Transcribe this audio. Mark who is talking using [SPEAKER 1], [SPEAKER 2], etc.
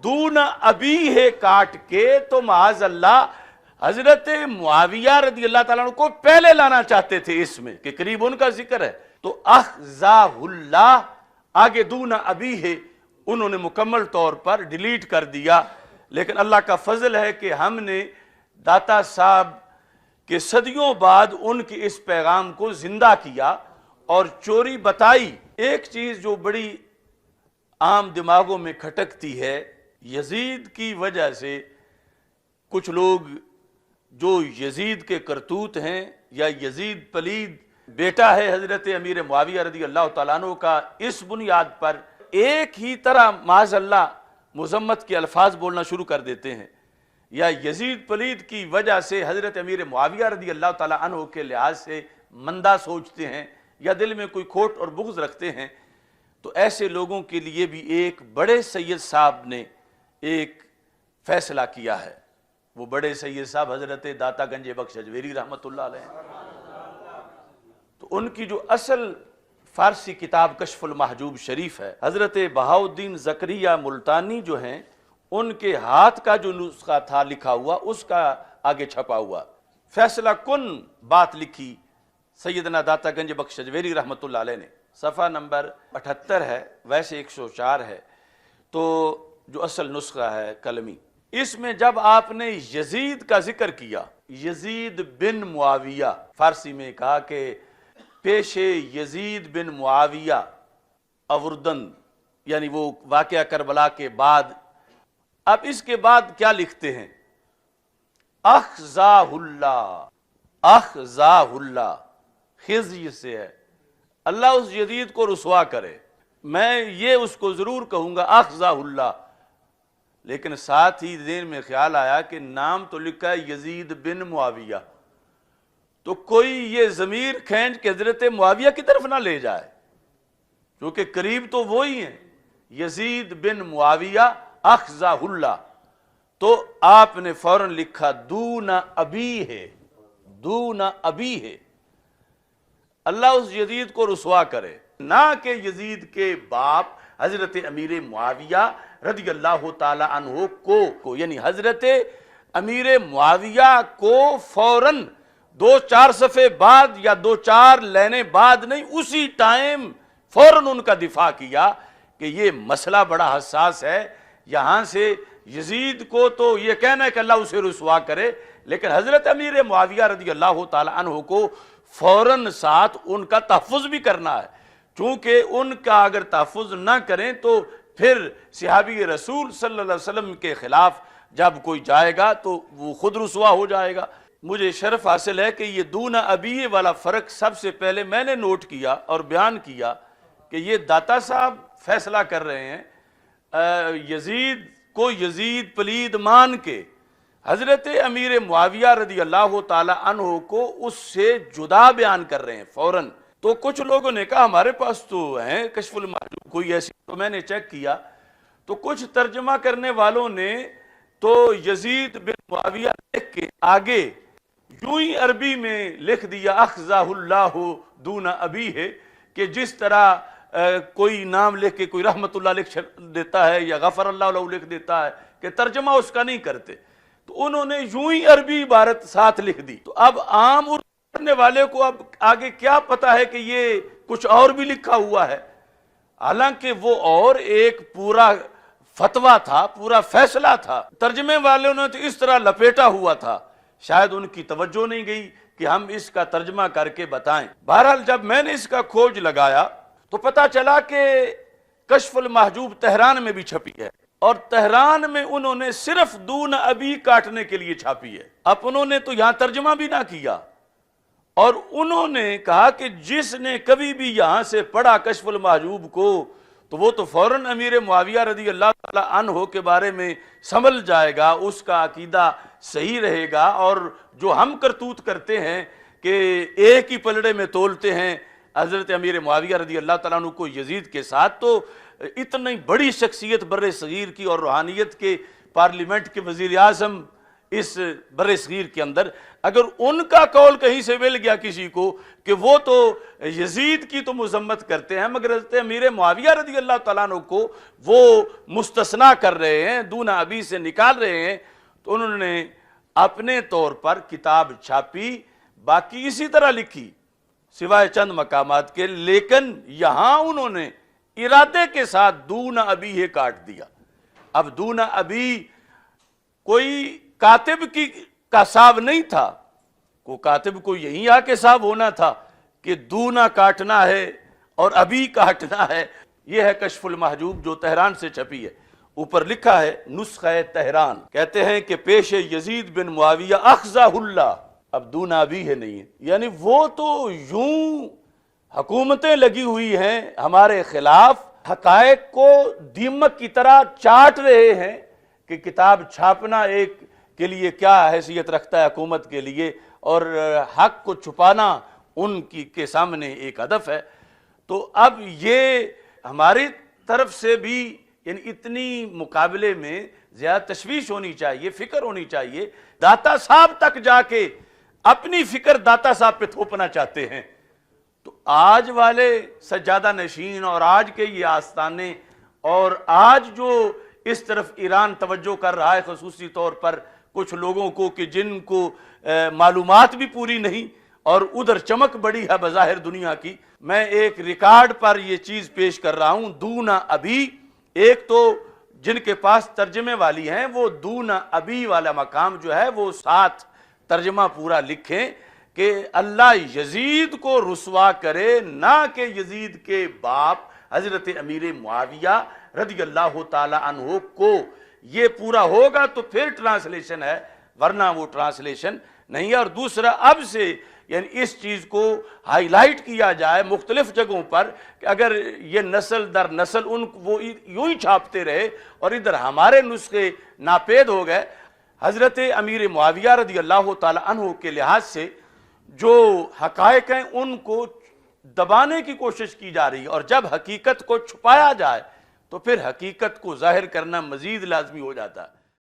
[SPEAKER 1] दून अबी है काट के, तो माज अल्लाह हजरत मुआविया रदी अल्लाह ताला को पहले लाना चाहते थे इसमें कि करीब उनका जिक्र है। तो अखज़ाहुल्लाह आगे दून अबी है उन्होंने मुकम्मल तौर पर डिलीट कर दिया। लेकिन अल्लाह का फजल है कि हमने दाता साहब के सदियों बाद उनके इस पैगाम को जिंदा किया और चोरी बताई। एक चीज जो बड़ी आम दिमागों में खटकती है, यजीद की वजह से कुछ लोग जो यजीद के करतूत हैं या यजीद पलीद बेटा है हजरत अमीर मुआविया रदी अल्लाह तआला अन्हु का, इस बुनियाद पर एक ही तरह माज़अल्लाह मुज़म्मत के अल्फाज बोलना शुरू कर देते हैं, या यजीद पलीद की वजह से हजरत अमीर मुआविया रदी अल्लाह तआला अन्हु के लिहाज से मंदा सोचते हैं या दिल में कोई खोट और बुग़्ज़ रखते हैं। तो ऐसे लोगों के लिए भी एक बड़े सैयद साहब ने एक फैसला किया है। वो बड़े सैयद साहब हजरत दाता गंज बख्श अजमेरी रहमतुल्लाह अलैह। तो उनकी जो असल फारसी किताब कश्फुल महजूब शरीफ है, हजरत बहाउद्दीन ज़करिया मुल्तानी जो हैं उनके हाथ का जो नुस्खा था लिखा हुआ, उसका आगे छपा हुआ फैसला कुन बात लिखी सैयदना दाता गंज बख्श अजमेरी रहमतुल्लाह अलैह ने। सफ़ा नंबर 78 है, वैसे 104 है। तो जो असल नुस्खा है कलमी, इसमें जब आपने यजीद का जिक्र किया, यजीद बिन मुआविया, फारसी में कहा कि पेशे यजीद बिन मुआविया अवरदन, यानी वो वाक़या करबला के बाद। अब इसके बाद क्या लिखते हैं? अखज़ाहुल्लाह, अखज़ाहुल्लाह खिज़्य से है, अल्लाह उस यजीद को रुसवा करे। मैं ये उसको जरूर कहूंगा अखज़ाहुल्लाह, लेकिन साथ ही ज़हन में ख्याल आया कि नाम तो लिखा है यजीद बिन मुआविया, तो कोई ये ज़मीर खींच के हजरत मुआविया की तरफ ना ले जाए, क्योंकि करीब तो वो ही हैं, यजीद बिन मुआविया अखज़ाहुल्लाह। तो आपने फौरन लिखा दूना अबी है, दूना अबी है, अल्लाह उस यजीद को रुसवा करे, ना कि यजीद के बाप हजरत अमीर मुआविया रदी अल्लाह ताला अन्हु को, यानी हजरत अमीर मुआविया को फौरन 2-4 सफ़े बाद या 2-4 लाइनें बाद नहीं, उसी टाइम फौरन उनका दिफा किया कि ये मसला बड़ा हसास है। यहाँ से यजीद को तो ये कहना है कि अल्लाह उसे रुसवा करे, लेकिन हजरत अमीर मुआविया रदी अल्लाह ताला अन्हु को फौरन साथ उनका तहफ़्फ़ुज़ भी करना है, चूँकि उनका अगर तहफ़्फ़ुज़ ना करें तो फिर सहाबी रसूल सल्लल्लाहु अलैहि वसल्लम के खिलाफ जब कोई जाएगा तो वो खुद रुसवा हो जाएगा। मुझे शर्फ हासिल है कि ये दूना अबी वाला फ़र्क सबसे पहले मैंने नोट किया और बयान किया कि ये दाता साहब फैसला कर रहे हैं यजीद को यजीद पलीद मान के हजरत अमीर मुआविया रदी अल्लाह ताला अन्हु को उससे जुदा बयान कर रहे हैं फौरन। तो कुछ लोगों ने कहा हमारे पास तो है कश्फुल महजूब कोई ऐसी, तो मैंने चेक किया तो कुछ तर्जमा करने वालों ने तो यजीद बिन मुआविया लिख के आगे यूं ही अरबी में लिख दिया अखज़ाहुल्लाहु दूना अबी है, कि जिस तरह कोई नाम लिख के कोई रहमतुल्लाह लिख देता है या गफरल्लाहु लहू लिख देता है, कि तर्जमा उसका नहीं करते, तो उन्होंने यूं ही अरबी इबारत साथ लिख दी। तो अब आम उर्दू पढ़ने वाले को अब आगे क्या पता है कि ये कुछ और भी लिखा हुआ है, हालांकि वो और एक पूरा फतवा था, पूरा फैसला था। तर्जमे वालों ने तो इस तरह लपेटा हुआ था, शायद उनकी तवज्जो नहीं गई कि हम इसका तर्जमा करके बताएं। बहरहाल जब मैंने इसका खोज लगाया तो पता चला कि कश्फुल महजूब तेहरान में भी छपी है, और तेहरान में उन्होंने सिर्फ दून अबी काटने के लिए छापी है। अब उन्होंने तो यहां तर्जमा भी ना किया, और उन्होंने कहा कि जिसने कभी भी यहां से पढ़ा कश्फुल महजूब को तो वो तो फौरन अमीर मुआविया रदी अल्लाह ताला अन्हु के बारे में समझ जाएगा, उसका अकीदा सही रहेगा। और जो हम करतूत करते हैं कि एक ही पलड़े में तोलते हैं हजरत अमीर मुआविया रदी अल्लाह ताला अन्हु को यजीद के साथ, तो इतनी बड़ी शख्सियत बर्रे सगीर की और रूहानियत के पार्लियामेंट के वज़ीर आज़म اس بر صغیر کے اندر، اگر ان کا قول کہیں سے مل گیا کسی کو کہ وہ تو یزید کی تو مذمت کرتے ہیں مگر حضرت امیر معاویہ رضی اللہ تعالیٰ عنہ کو وہ مستثنا کر رہے ہیں، دون ابی سے نکال رہے ہیں، تو انہوں نے اپنے طور پر کتاب چھاپی، باقی اسی طرح لکھی سوائے چند مقامات کے، لیکن یہاں انہوں نے ارادے کے ساتھ دون ابی ہے کاٹ دیا۔ اب دون ابی کوئی کاتب کا صاحب نہیں تھا، کو کاتب کو یہیں آ کے صاحب ہونا تھا کہ دونا کاٹنا ہے اور ابھی کاٹنا ہے۔ یہ ہے کشف المحجوب جو تہران سے چھپی ہے، اوپر لکھا ہے نسخہ تہران، کہتے ہیں کہ پیش یزید بن معاویہ اخزہ اللہ، اب دونا ابھی ہے نہیں ہے، یعنی وہ تو یوں حکومتیں لگی ہوئی ہیں ہمارے خلاف، حقائق کو دیمک کی طرح چاٹ رہے ہیں کہ کتاب چھاپنا ایک کے لیے کیا حیثیت رکھتا ہے حکومت کے لیے، اور حق کو چھپانا ان کے سامنے ایک ہدف ہے۔ تو اب یہ ہماری طرف سے بھی یعنی اتنی مقابلے میں زیادہ تشویش ہونی چاہیے، فکر ہونی چاہیے۔ داتا صاحب تک جا کے اپنی فکر داتا صاحب پہ تھوپنا چاہتے ہیں، تو آج والے سجادہ نشین اور آج کے یہ آستانے اور آج جو اس طرف ایران توجہ کر رہا ہے خصوصی طور پر کچھ لوگوں کو کہ جن کو معلومات بھی پوری نہیں اور ادھر چمک بڑی ہے بظاہر دنیا کی، میں ایک ریکارڈ پر یہ چیز پیش کر رہا ہوں۔ دونا ابھی، ایک تو جن کے پاس ترجمے والی ہیں وہ دونا ابھی والا مقام جو ہے وہ ساتھ ترجمہ پورا لکھیں کہ اللہ یزید کو رسوا کرے، نہ کہ یزید کے باپ حضرت امیر معاویہ رضی اللہ تعالی عنہ کو۔ یہ پورا ہوگا تو پھر ٹرانسلیشن ہے، ورنہ وہ ٹرانسلیشن نہیں ہے۔ اور دوسرا، اب سے یعنی اس چیز کو ہائی لائٹ کیا جائے مختلف جگہوں پر کہ اگر یہ نسل در نسل وہ یوں ہی چھاپتے رہے اور ادھر ہمارے نسخے ناپید ہو گئے۔ حضرت امیر معاویہ رضی اللہ تعالی عنہ کے لحاظ سے جو حقائق ہیں ان کو دبانے کی کوشش کی جا رہی ہے، اور جب حقیقت کو چھپایا جائے تو پھر حقیقت کو ظاہر کرنا مزید لازمی ہو جاتا ہے۔